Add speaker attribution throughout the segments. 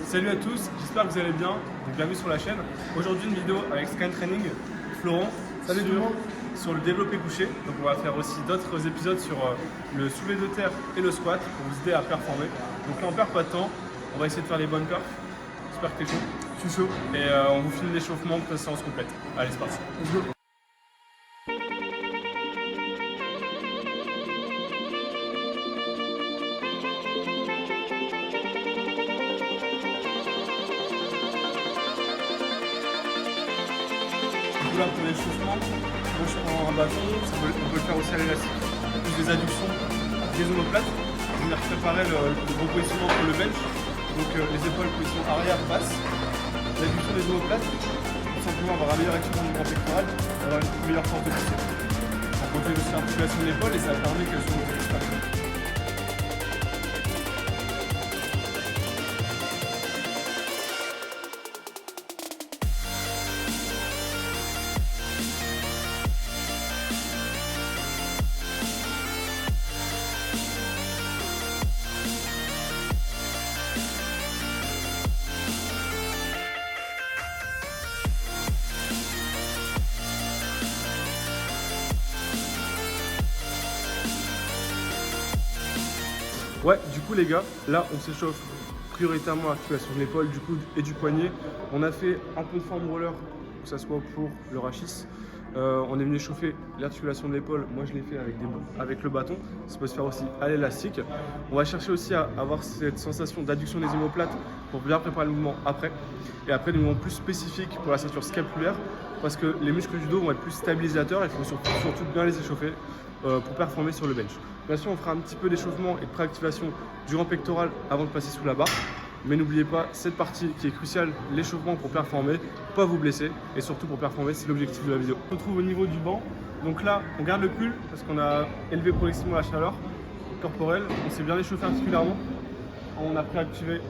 Speaker 1: Salut à tous, j'espère que vous allez bien. Donc, bienvenue sur la chaîne. Aujourd'hui une vidéo avec Scan Training, Florent,
Speaker 2: Salut tout le monde.
Speaker 1: sur le développé couché. Donc on va faire aussi d'autres épisodes sur le soulevé de terre et le squat pour vous aider à performer. Donc là on perd pas de temps, on va essayer de faire les bonnes perfs. J'espère que t'es chaud.
Speaker 2: Je suis chaud.
Speaker 1: Et on vous filme l'échauffement pour la séance complète. Allez c'est parti.
Speaker 2: Let's go.
Speaker 1: Là pour l'échauffement, moi je prends un bâton, on peut le faire aussi à l'élastique, plus des adductions, des omoplates, venir préparer le bon positionnement pour le bench, donc les épaules position arrière basse, l'adduction des omoplates, tout simplement avoir un meilleur équilibre du grand pectoral, avoir une meilleure force de poussée. On continue aussi l'articulation de l'épaule et ça permet qu'elle soit plus stable. Ouais, du coup les gars, là on s'échauffe prioritairement l'articulation de l'épaule, du coude et du poignet. On a fait un peu de forme roller, que ce soit pour le rachis. On est venu chauffer l'articulation de l'épaule, moi je l'ai fait avec le bâton. Ça peut se faire aussi à l'élastique. On va chercher aussi à avoir cette sensation d'adduction des omoplates pour bien préparer le mouvement après. Et après des mouvements plus spécifiques pour la ceinture scapulaire, parce que les muscles du dos vont être plus stabilisateurs et il faut surtout bien les échauffer pour performer sur le bench. Bien sûr, on fera un petit peu d'échauffement et de préactivation du grand pectoral avant de passer sous la barre. Mais n'oubliez pas cette partie qui est cruciale, l'échauffement pour performer, pas vous blesser et surtout pour performer, c'est l'objectif de la vidéo. On se retrouve au niveau du banc. Donc là, on garde le pull parce qu'on a élevé progressivement la chaleur corporelle. On s'est bien échauffé articulairement. On a préactivé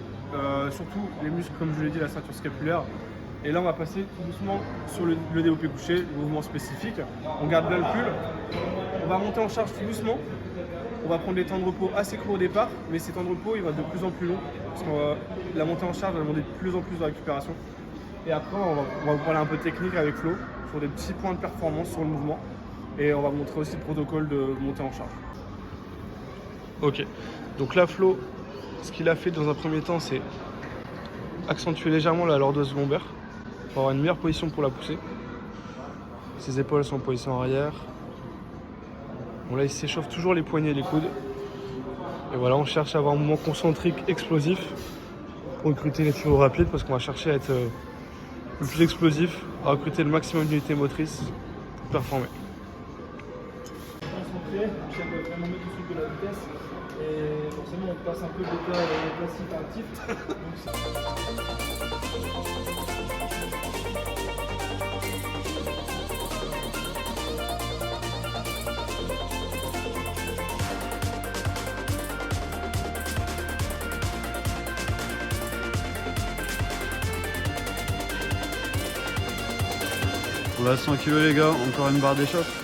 Speaker 1: surtout les muscles, comme je vous l'ai dit, la ceinture scapulaire. Et là, on va passer tout doucement sur le développé couché, le mouvement spécifique. On garde bien le pull. On va monter en charge tout doucement. On va prendre des temps de repos assez courts au départ, mais ces temps de repos, ils vont être de plus en plus longs, parce que la montée en charge va demander de plus en plus de récupération. Et après, on va vous parler un peu de technique avec Flo, sur des petits points de performance sur le mouvement. Et on va vous montrer aussi le protocole de montée en charge. Ok, donc là, Flo, ce qu'il a fait dans un premier temps, c'est accentuer légèrement la lordose lombaire, pour avoir une meilleure position pour la pousser. Ses épaules sont en position arrière. Bon là il s'échauffe toujours les poignets et les coudes. Et voilà, on cherche à avoir un mouvement concentrique explosif pour recruter les fibres rapides parce qu'on va chercher à être le plus explosif, à recruter le maximum d'unités motrices pour performer. Concentré, on cherche à vraiment mettre tout de suite de la vitesse et forcément on passe un peu d'état passif à actif.
Speaker 2: On va à 100 kg les gars, encore une barre d'échauffe.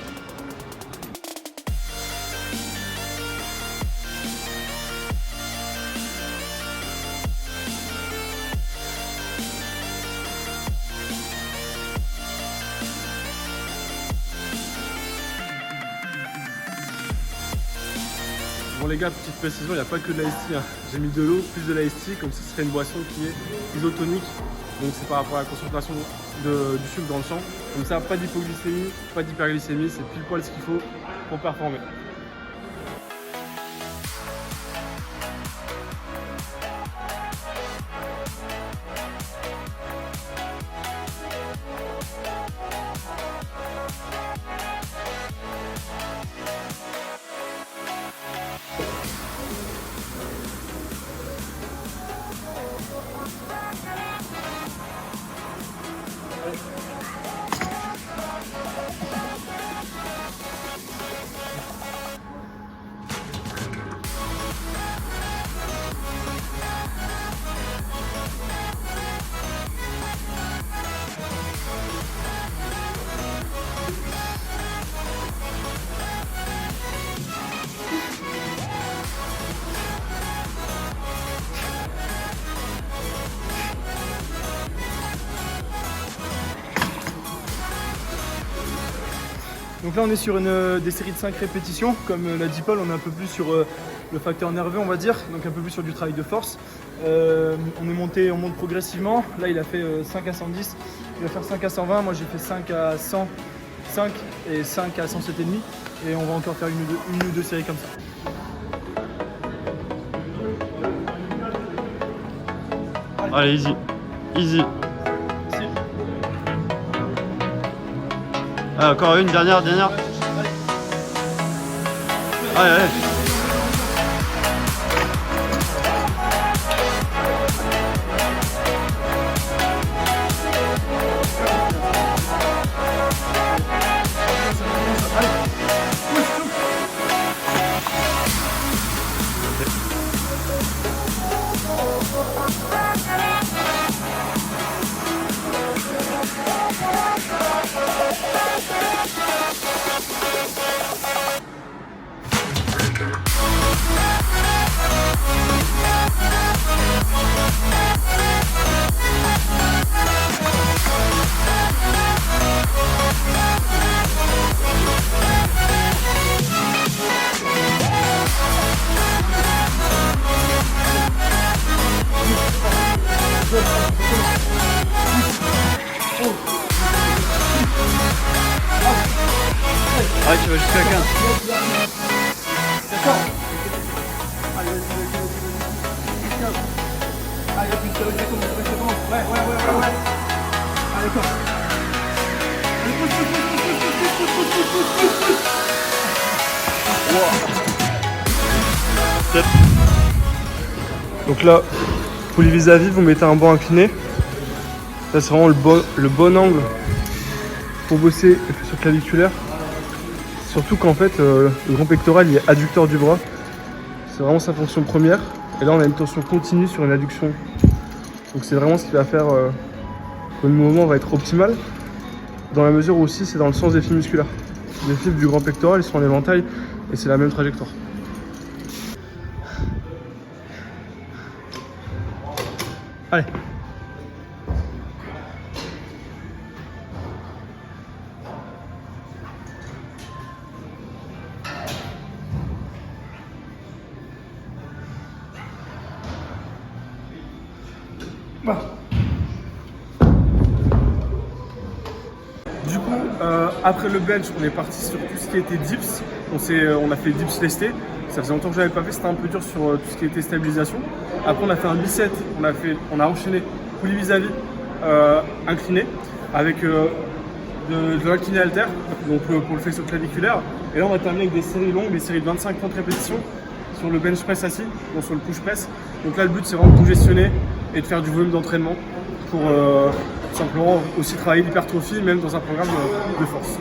Speaker 1: Bon les gars, petite précision, il n'y a pas que de l'ICE. J'ai mis de l'eau, plus de l'ICE, comme si ce serait une boisson qui est isotonique. Donc c'est par rapport à la concentration du sucre dans le sang. Comme ça, pas d'hypoglycémie, pas d'hyperglycémie, c'est pile poil ce qu'il faut pour performer.
Speaker 3: Donc là on est sur des séries de 5 répétitions, comme l'a dit Paul, on est un peu plus sur le facteur nerveux on va dire, donc un peu plus sur du travail de force. On monte progressivement, là il a fait 5 à 110, il va faire 5 à 120, moi j'ai fait 5 à 105 et 5 à 107,5 et on va encore faire une ou deux séries comme ça.
Speaker 2: Allez, easy. Easy. Ah, encore une, dernière. Allez, allez. Ah, tu vas jusqu'à 15.
Speaker 3: D'accord. Allez, vas-y. Allez, exactement. Ouais. Allez, d'accord. Allez, pousse.
Speaker 1: Donc là, poulie vis-à-vis, vous mettez un banc incliné. Là, c'est vraiment le bon angle pour bosser sur claviculaire. Surtout qu'en fait, le grand pectoral il est adducteur du bras. C'est vraiment sa fonction première. Et là, on a une tension continue sur une adduction. Donc c'est vraiment ce qui va faire que le mouvement va être optimal. Dans la mesure où aussi, c'est dans le sens des fibres musculaires. Les fibres du grand pectoral, ils sont en éventail et c'est la même trajectoire. Allez. Du coup, après le bench, on est parti sur tout ce qui était dips. On a fait dips lestés. Ça faisait longtemps que je n'avais pas fait, c'était un peu dur sur tout ce qui était stabilisation. Après, on a fait un bicep, on a enchaîné poulie vis-à-vis incliné avec de l'incliné halter, donc pour le flexo claviculaire. Et là, on va terminer avec des séries longues, des séries de 25-30 répétitions sur le bench press assis, donc sur le push press. Donc là, le but, c'est vraiment de congestionner et de faire du volume d'entraînement pour tout simplement aussi travailler l'hypertrophie, même dans un programme de force.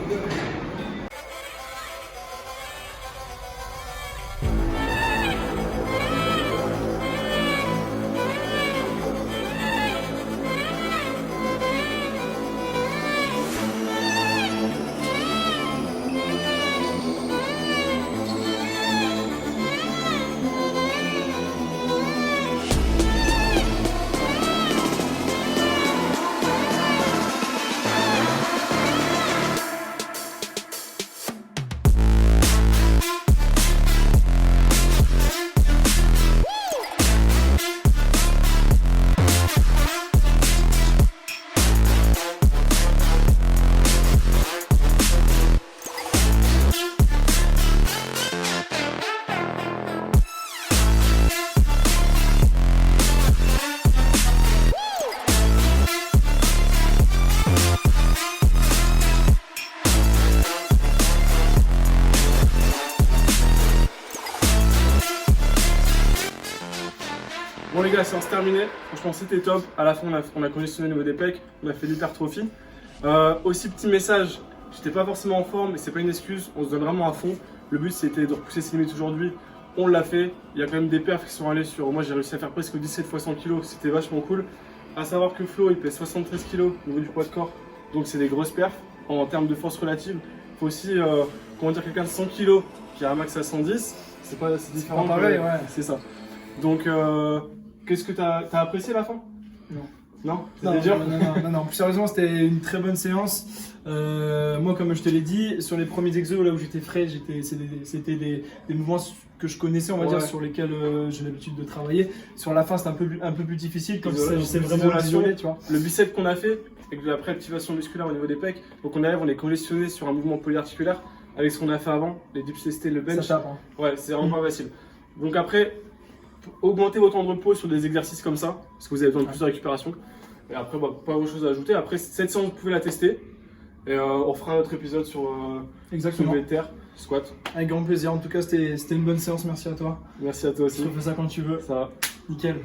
Speaker 1: Bon les gars, séance terminée. Franchement, c'était top. À la fin, on a congestionné au niveau des pecs, on a fait l'hypertrophie. Aussi, petit message, j'étais pas forcément en forme, mais c'est pas une excuse. On se donne vraiment à fond. Le but, c'était de repousser ses limites aujourd'hui. On l'a fait. Il y a quand même des perfs qui sont allés sur. Moi, j'ai réussi à faire presque 17 fois 100 kg. C'était vachement cool. À savoir que Flo, il pèse 73 kg au niveau du poids de corps. Donc, c'est des grosses perfs en termes de force relative. Il faut aussi, comment dire, quelqu'un de 100 kg qui a un max à 110. C'est différent.
Speaker 3: Pareil, ouais.
Speaker 1: C'est ça. Donc, qu'est-ce que t'as apprécié la fin?
Speaker 3: Non.
Speaker 1: Non,
Speaker 3: Non,
Speaker 1: c'était dur.
Speaker 3: non. Plus sérieusement, c'était une très bonne séance. Moi, comme je te l'ai dit, sur les premiers exos, là où j'étais frais, c'était des mouvements que je connaissais, on va dire, sur lesquels j'ai l'habitude de travailler. Sur la fin, c'était un peu plus difficile, comme c'est vraiment isolé, tu vois.
Speaker 1: Le bicep qu'on a fait, avec de la préactivation musculaire au niveau des pecs, donc on arrive, on est congestionné sur un mouvement polyarticulaire avec ce qu'on a fait avant, les dips lestés, le bench.
Speaker 3: Ça tape, hein.
Speaker 1: Ouais, c'est vraiment pas facile. Donc après, augmentez votre temps de repos sur des exercices comme ça, parce que vous avez besoin de plus de récupération. Et après, pas grand chose à ajouter. Après, cette séance, vous pouvez la tester. Et on fera un autre épisode sur
Speaker 3: Exactement.
Speaker 1: soulevé de terre, squat.
Speaker 3: Avec grand plaisir. En tout cas, c'était une bonne séance. Merci à toi.
Speaker 1: Merci à toi aussi.
Speaker 3: Tu refais ça quand tu veux.
Speaker 1: Ça va.
Speaker 3: Nickel.